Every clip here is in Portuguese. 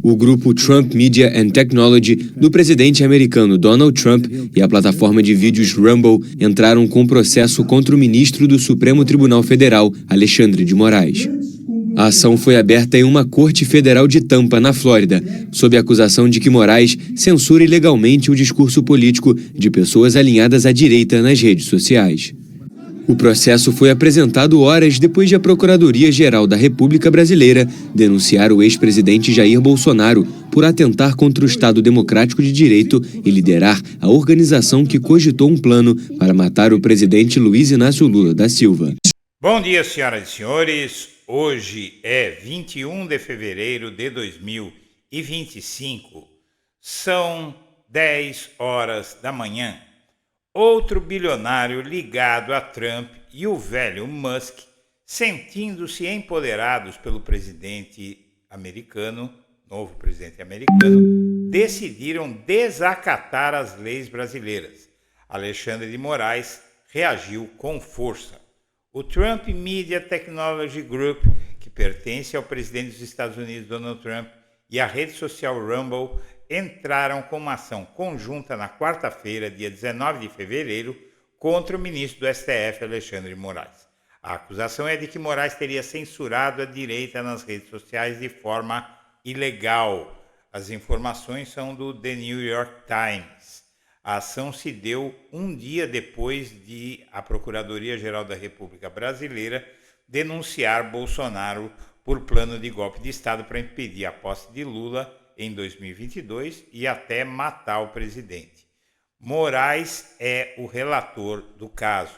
O grupo Trump Media and Technology do presidente americano Donald Trump e a plataforma de vídeos Rumble entraram com processo contra o ministro do Supremo Tribunal Federal, Alexandre de Moraes. A ação foi aberta em uma corte federal de Tampa, na Flórida, sob a acusação de que Moraes censura ilegalmente o discurso político de pessoas alinhadas à direita nas redes sociais. O processo foi apresentado horas depois de a Procuradoria-Geral da República Brasileira denunciar o ex-presidente Jair Bolsonaro por atentar contra o Estado Democrático de Direito e liderar a organização que cogitou um plano para matar o presidente Luiz Inácio Lula da Silva. Bom dia, senhoras e senhores. Hoje é 21 de fevereiro de 2025. São 10 horas da manhã. Outro bilionário ligado a Trump e o velho Musk, sentindo-se empoderados pelo presidente americano, novo presidente americano, decidiram desacatar as leis brasileiras. Alexandre de Moraes reagiu com força. O Trump Media Technology Group, que pertence ao presidente dos Estados Unidos, Donald Trump, e a rede social Rumble, entraram com uma ação conjunta na quarta-feira, dia 19 de fevereiro, contra o ministro do STF, Alexandre de Moraes. A acusação é de que Moraes teria censurado a direita nas redes sociais de forma ilegal. As informações são do The New York Times. A ação se deu um dia depois de a Procuradoria-Geral da República Brasileira denunciar Bolsonaro por plano de golpe de Estado para impedir a posse de Lula em 2022 e até matar o presidente. Moraes é o relator do caso.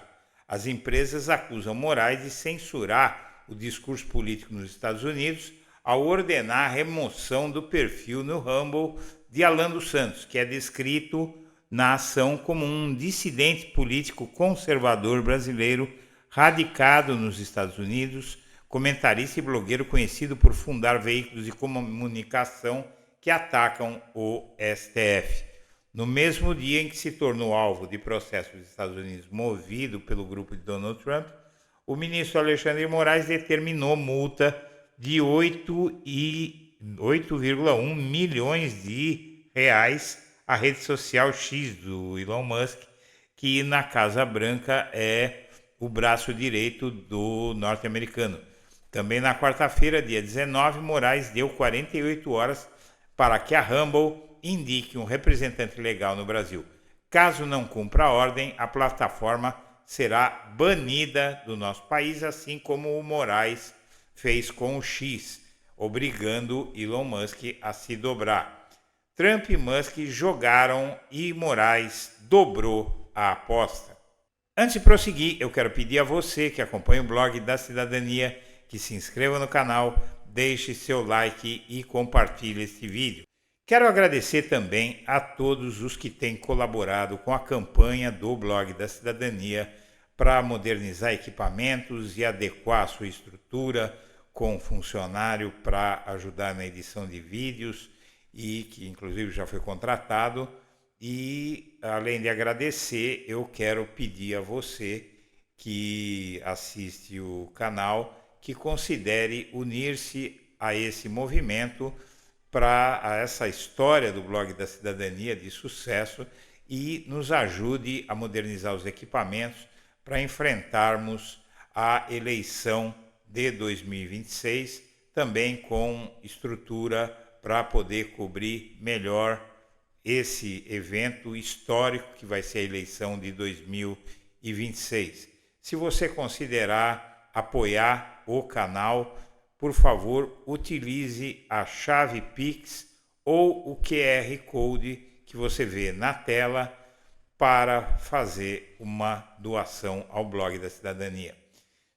As empresas acusam Moraes de censurar o discurso político nos Estados Unidos ao ordenar a remoção do perfil no Rumble de Alan dos Santos, que é descrito na ação como um dissidente político conservador brasileiro radicado nos Estados Unidos, comentarista e blogueiro conhecido por fundar veículos de comunicação que atacam o STF. No mesmo dia em que se tornou alvo de processo dos Estados Unidos movido pelo grupo de Donald Trump, o ministro Alexandre de Moraes determinou multa de 8,1 milhões de reais à rede social X do Elon Musk, que na Casa Branca é o braço direito do norte-americano. Também na quarta-feira, dia 19, Moraes deu 48 horas para que a Rumble indique um representante legal no Brasil. Caso não cumpra a ordem, a plataforma será banida do nosso país, assim como o Moraes fez com o X, obrigando Elon Musk a se dobrar. Trump e Musk jogaram e Moraes dobrou a aposta. Antes de prosseguir, eu quero pedir a você que acompanha o blog da Cidadania que se inscreva no canal, deixe seu like e compartilhe este vídeo. Quero agradecer também a todos os que têm colaborado com a campanha do blog da Cidadania para modernizar equipamentos e adequar a sua estrutura com funcionário para ajudar na edição de vídeos e que inclusive já foi contratado. E além de agradecer, eu quero pedir a você que assiste o canal que considere unir-se a esse movimento para essa história do blog da Cidadania de sucesso e nos ajude a modernizar os equipamentos para enfrentarmos a eleição de 2026, também com estrutura para poder cobrir melhor esse evento histórico que vai ser a eleição de 2026. Se você considerar apoiar o canal, por favor, utilize a chave Pix ou o QR Code que você vê na tela para fazer uma doação ao blog da Cidadania.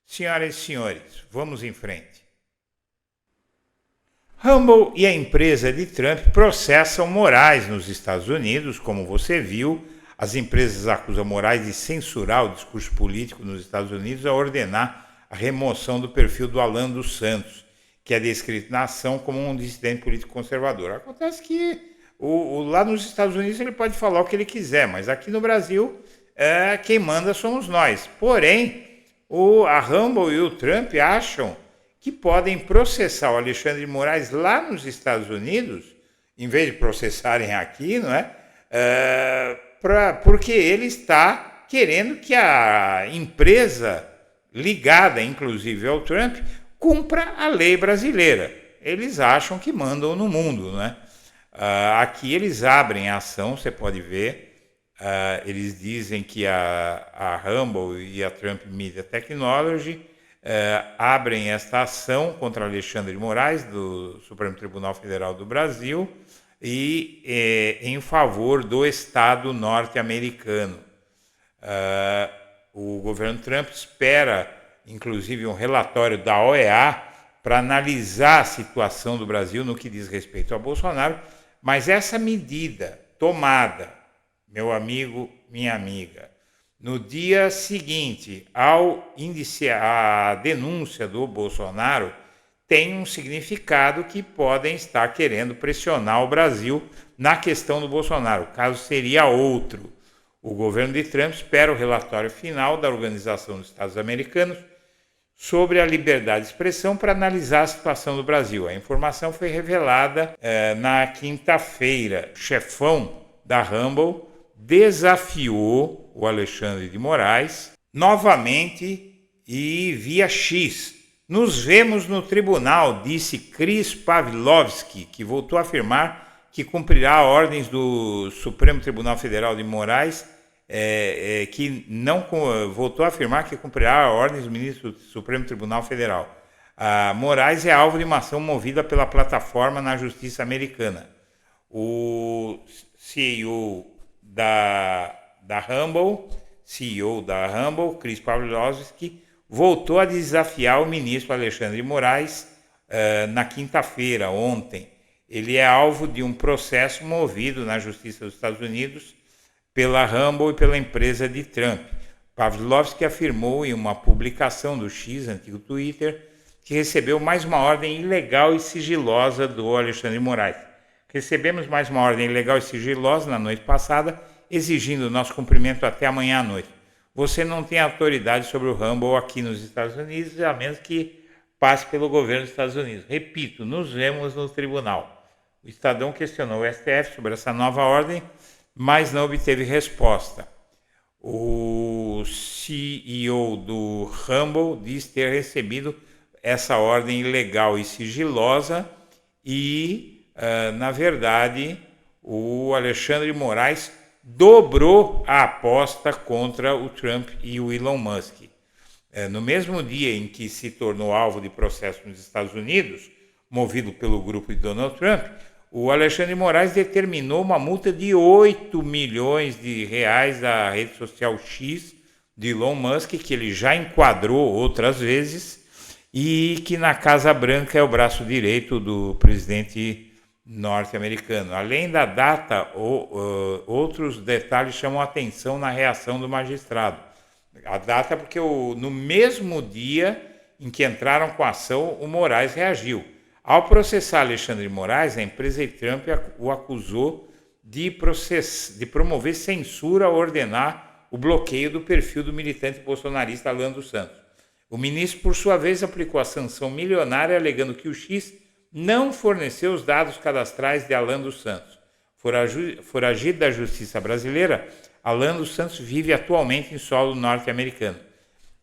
Senhoras e senhores, vamos em frente. Rumble e a empresa de Trump processam Moraes nos Estados Unidos. Como você viu, as empresas acusam Moraes de censurar o discurso político nos Estados Unidos ao ordenar a remoção do perfil do Alan dos Santos, que é descrito na ação como um dissidente político conservador. Acontece que lá nos Estados Unidos ele pode falar o que ele quiser, mas aqui no Brasil quem manda somos nós. Porém, a Rumble e o Trump acham que podem processar o Alexandre de Moraes lá nos Estados Unidos, em vez de processarem aqui, não é? Porque ele está querendo que a empresa ligada, inclusive, ao Trump, cumpra a lei brasileira. Eles acham que mandam no mundo, não é? Aqui eles abrem a ação, você pode ver. Eles dizem que a Rumble e a Trump Media Technology abrem esta ação contra Alexandre de Moraes, do Supremo Tribunal Federal do Brasil, e em favor do Estado norte-americano. O governo Trump espera, inclusive, um relatório da OEA para analisar a situação do Brasil no que diz respeito a Bolsonaro, mas essa medida tomada, meu amigo, minha amiga, no dia seguinte ao iniciar a denúncia do Bolsonaro, tem um significado que podem estar querendo pressionar o Brasil na questão do Bolsonaro. O caso seria outro. O governo de Trump espera o relatório final da Organização dos Estados Americanos sobre a liberdade de expressão para analisar a situação do Brasil. A informação foi revelada na quinta-feira. O chefão da Rumble desafiou o Alexandre de Moraes novamente e via X. Nos vemos no tribunal, disse Chris Pavlovski, que voltou a afirmar que cumprirá ordens do Supremo Tribunal Federal de Moraes, voltou a afirmar que cumprirá ordens do ministro do Supremo Tribunal Federal. Moraes é alvo de uma ação movida pela plataforma na justiça americana. O CEO da Rumble, Chris Pavlovski, voltou a desafiar o ministro Alexandre de Moraes na quinta-feira, ontem. Ele é alvo de um processo movido na Justiça dos Estados Unidos pela Rumble e pela empresa de Trump. Pavlovski afirmou em uma publicação do X, antigo Twitter, que recebeu mais uma ordem ilegal e sigilosa do Alexandre de Moraes. Recebemos mais uma ordem ilegal e sigilosa na noite passada, exigindo nosso cumprimento até amanhã à noite. Você não tem autoridade sobre o Rumble aqui nos Estados Unidos, a menos que passe pelo governo dos Estados Unidos. Repito, nos vemos no tribunal. O Estadão questionou o STF sobre essa nova ordem, mas não obteve resposta. O CEO do Rumble diz ter recebido essa ordem ilegal e sigilosa e, na verdade, o Alexandre de Moraes dobrou a aposta contra o Trump e o Elon Musk. No mesmo dia em que se tornou alvo de processo nos Estados Unidos, movido pelo grupo de Donald Trump, o Alexandre de Moraes determinou uma multa de 8 milhões de reais à rede social X de Elon Musk, que ele já enquadrou outras vezes, e que na Casa Branca é o braço direito do presidente norte-americano. Além da data, outros detalhes chamam a atenção na reação do magistrado. A data porque no mesmo dia em que entraram com a ação, o Moraes reagiu. Ao processar Alexandre de Moraes, a empresa de Trump o acusou de promover censura ao ordenar o bloqueio do perfil do militante bolsonarista Alan dos Santos. O ministro, por sua vez, aplicou a sanção milionária, alegando que o X não forneceu os dados cadastrais de Alan dos Santos. Foragido da justiça brasileira, Alan dos Santos vive atualmente em solo norte-americano.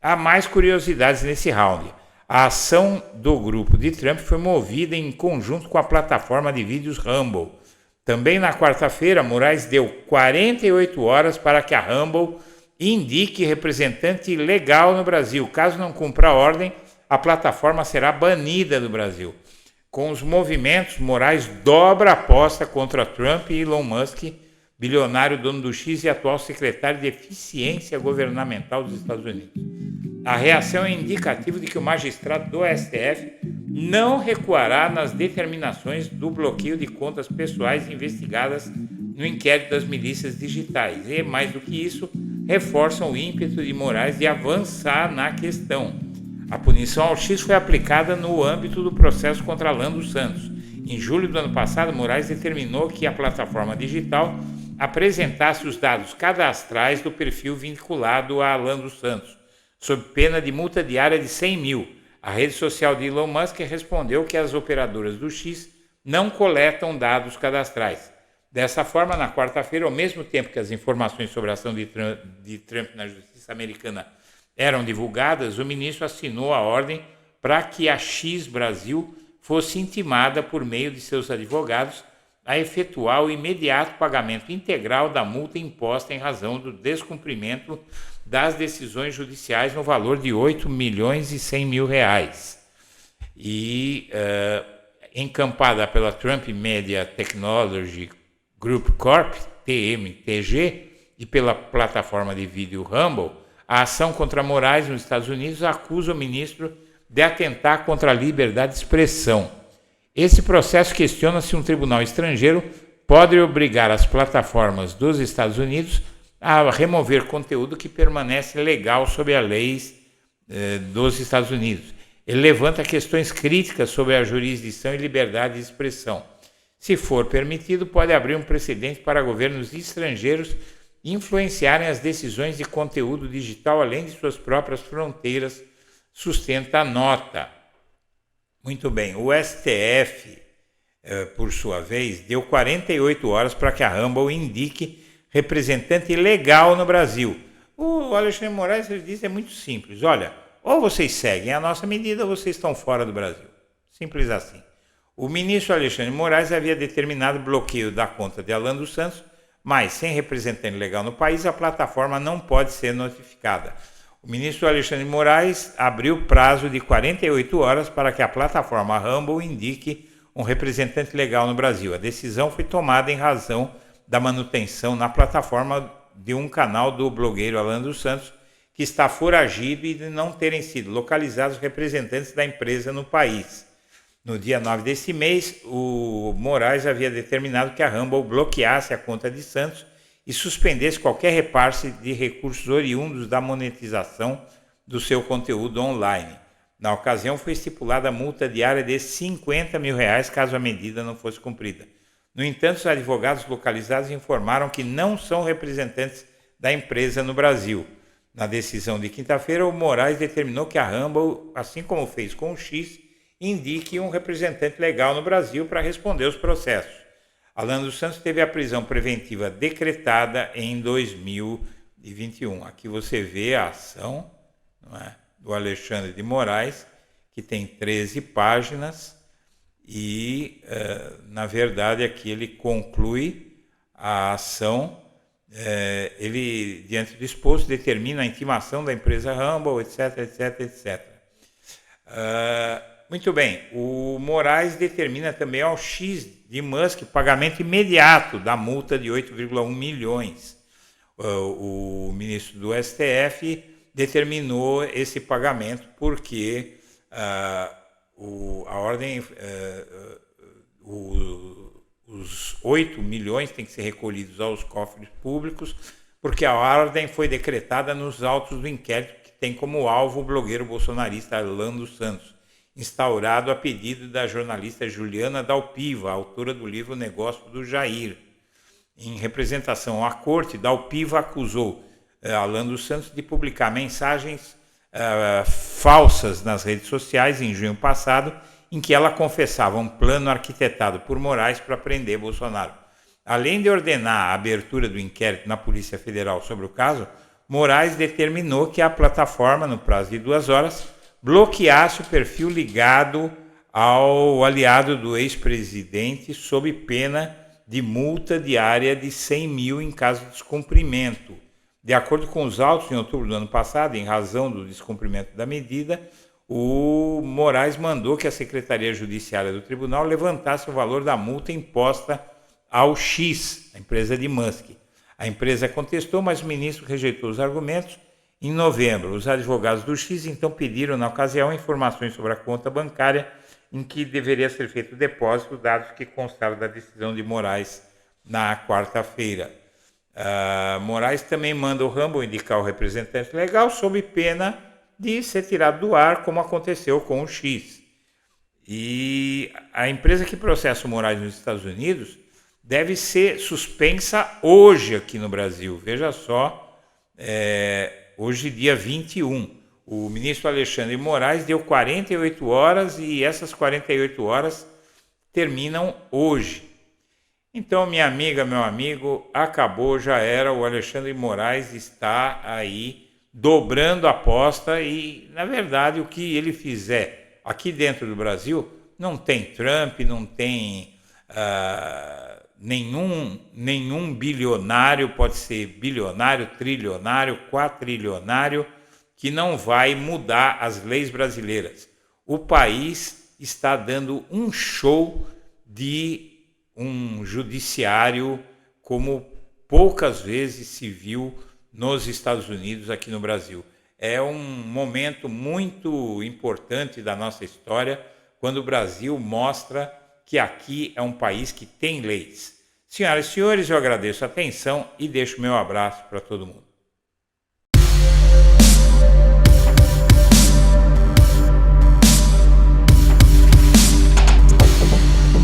Há mais curiosidades nesse round. A ação do grupo de Trump foi movida em conjunto com a plataforma de vídeos Rumble. Também na quarta-feira, Moraes deu 48 horas para que a Rumble indique representante legal no Brasil. Caso não cumpra a ordem, a plataforma será banida do Brasil. Com os movimentos, Moraes dobra a aposta contra Trump e Elon Musk, bilionário dono do X e atual secretário de Eficiência Governamental dos Estados Unidos. A reação é indicativa de que o magistrado do STF não recuará nas determinações do bloqueio de contas pessoais investigadas no inquérito das milícias digitais. E, mais do que isso, reforçam o ímpeto de Moraes de avançar na questão. A punição ao X foi aplicada no âmbito do processo contra Alan dos Santos. Em julho do ano passado, Moraes determinou que a plataforma digital apresentasse os dados cadastrais do perfil vinculado a Alan dos Santos, sob pena de multa diária de 100 mil. A rede social de Elon Musk respondeu que as operadoras do X não coletam dados cadastrais. Dessa forma, na quarta-feira, ao mesmo tempo que as informações sobre a ação de Trump na justiça americana eram divulgadas, o ministro assinou a ordem para que a X Brasil fosse intimada por meio de seus advogados a efetuar o imediato pagamento integral da multa imposta em razão do descumprimento das decisões judiciais no valor de R$8.100.000. E encampada pela Trump Media Technology Group Corp, TMTG, e pela plataforma de vídeo Rumble, a ação contra Moraes nos Estados Unidos acusa o ministro de atentar contra a liberdade de expressão. Esse processo questiona se um tribunal estrangeiro pode obrigar as plataformas dos Estados Unidos a remover conteúdo que permanece legal sob as leis dos Estados Unidos. Ele levanta questões críticas sobre a jurisdição e liberdade de expressão. Se for permitido, pode abrir um precedente para governos estrangeiros influenciarem as decisões de conteúdo digital além de suas próprias fronteiras, sustenta a nota. Muito bem, o STF, por sua vez, deu 48 horas para que a Rumble indique representante legal no Brasil. O Alexandre de Moraes disse é muito simples. Olha, ou vocês seguem a nossa medida ou vocês estão fora do Brasil. Simples assim. O ministro Alexandre de Moraes havia determinado o bloqueio da conta de Alan dos Santos, mas sem representante legal no país, a plataforma não pode ser notificada. O ministro Alexandre de Moraes abriu prazo de 48 horas para que a plataforma Rumble indique um representante legal no Brasil. A decisão foi tomada em razão da manutenção na plataforma de um canal do blogueiro Alan dos Santos, que está foragido e de não terem sido localizados representantes da empresa no país. No dia 9 desse mês, o Moraes havia determinado que a Rumble bloqueasse a conta de Santos e suspendesse qualquer repasse de recursos oriundos da monetização do seu conteúdo online. Na ocasião, foi estipulada a multa diária de R$50 mil caso a medida não fosse cumprida. No entanto, os advogados localizados informaram que não são representantes da empresa no Brasil. Na decisão de quinta-feira, o Moraes determinou que a Rumble, assim como fez com o X, indique um representante legal no Brasil para responder os processos. Alan dos Santos teve a prisão preventiva decretada em 2021. Aqui você vê a ação, não é, do Alexandre de Moraes, que tem 13 páginas e, na verdade, aqui ele conclui a ação. Ele, diante do exposto, determina a intimação da empresa Rumble, etc, etc, etc. Muito bem, o Moraes determina também ao X de Musk pagamento imediato da multa de 8,1 milhões. O ministro do STF determinou esse pagamento porque a ordem, os 8 milhões têm que ser recolhidos aos cofres públicos, porque a ordem foi decretada nos autos do inquérito que tem como alvo o blogueiro bolsonarista Alan dos Santos, instaurado a pedido da jornalista Juliana Dalpiva, autora do livro Negócio do Jair. Em representação à corte, Dalpiva acusou Alan dos Santos de publicar mensagens falsas nas redes sociais em junho passado, em que ela confessava um plano arquitetado por Moraes para prender Bolsonaro. Além de ordenar a abertura do inquérito na Polícia Federal sobre o caso, Moraes determinou que a plataforma, no prazo de 2 horas, bloqueasse o perfil ligado ao aliado do ex-presidente sob pena de multa diária de 100 mil em caso de descumprimento. De acordo com os autos, em outubro do ano passado, em razão do descumprimento da medida, o Moraes mandou que a Secretaria Judiciária do Tribunal levantasse o valor da multa imposta ao X, a empresa de Musk. A empresa contestou, mas o ministro rejeitou os argumentos. Em novembro, os advogados do X então pediram, na ocasião, informações sobre a conta bancária em que deveria ser feito o depósito, dados que constaram da decisão de Moraes na quarta-feira. Moraes também manda o Rumble indicar o representante legal sob pena de ser tirado do ar, como aconteceu com o X. E a empresa que processa o Moraes nos Estados Unidos deve ser suspensa hoje aqui no Brasil. Veja só, hoje dia 21. O ministro Alexandre de Moraes deu 48 horas e essas 48 horas terminam hoje. Então, minha amiga, meu amigo, acabou, já era. O Alexandre de Moraes está aí dobrando a aposta e, na verdade, o que ele fizer aqui dentro do Brasil, não tem Trump, não tem nenhum bilionário, pode ser bilionário, trilionário, quatrilionário, que não vai mudar as leis brasileiras. O país está dando um show de um judiciário como poucas vezes se viu nos Estados Unidos, aqui no Brasil. É um momento muito importante da nossa história, quando o Brasil mostra que aqui é um país que tem leis. Senhoras e senhores, eu agradeço a atenção e deixo meu abraço para todo mundo.